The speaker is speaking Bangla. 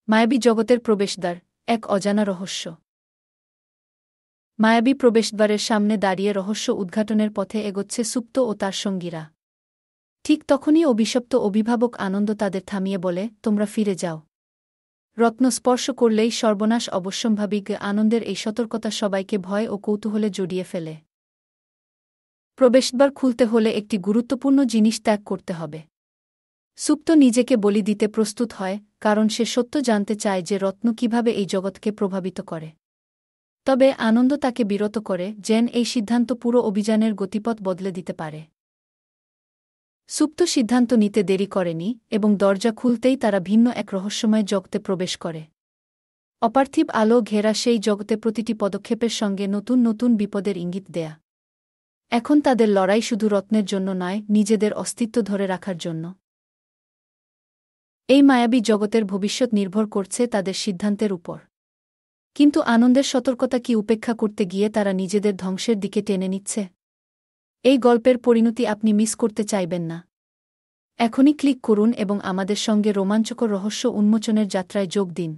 মায়াবী জগতের প্রবেশদ্বার, এক অজানা রহস্য। মায়াবী প্রবেশদ্বারের সামনে দাঁড়িয়ে রহস্য উদ্ঘাটনের পথে এগোচ্ছে সুপ্ত ও তার সঙ্গীরা। ঠিক তখনই অভিশপ্ত অভিভাবক আনন্দ তাদের থামিয়ে বলে, তোমরা ফিরে যাও। রত্ন স্পর্শ করলেই সর্বনাশ অবশ্যম্ভাবী। আনন্দের এই সতর্কতা সবাইকে ভয় ও কৌতূহলে জড়িয়ে ফেলে। প্রবেশদ্বার খুলতে হলে একটি গুরুত্বপূর্ণ জিনিস ত্যাগ করতে হবে। সুপ্ত নিজেকে বলি দিতে প্রস্তুত হয়, কারণ সে সত্য জানতে চায় যে রত্ন কিভাবে এই জগৎকে প্রভাবিত করে। তবে আনন্দ তাকে বিরত করে, যেন এই সিদ্ধান্ত পুরো অভিযানের গতিপথ বদলে দিতে পারে। সুপ্ত সিদ্ধান্ত নিতে দেরি করেনি এবং দরজা খুলতেই তারা ভিন্ন এক রহস্যময় জগতে প্রবেশ করে। অপার্থিব আলো ঘেরা সেই জগতে প্রতিটি পদক্ষেপের সঙ্গে নতুন নতুন বিপদের ইঙ্গিত দেয়া। এখন তাদের লড়াই শুধু রত্নের জন্য নয়, নিজেদের অস্তিত্ব ধরে রাখার জন্য। এই মায়াবী জগতের ভবিষ্যৎ নির্ভর করছে তাদের সিদ্ধান্তের উপর। কিন্তু আনন্দের সতর্কতা কি উপেক্ষা করতে গিয়ে তারা নিজেদের ধ্বংসের দিকে টেনে নিচ্ছে? এই গল্পের পরিণতি আপনি মিস করতে চাইবেন না। এখনই ক্লিক করুন এবং আমাদের সঙ্গে রোমাঞ্চকর রহস্য উন্মোচনের যাত্রায় যোগ দিন।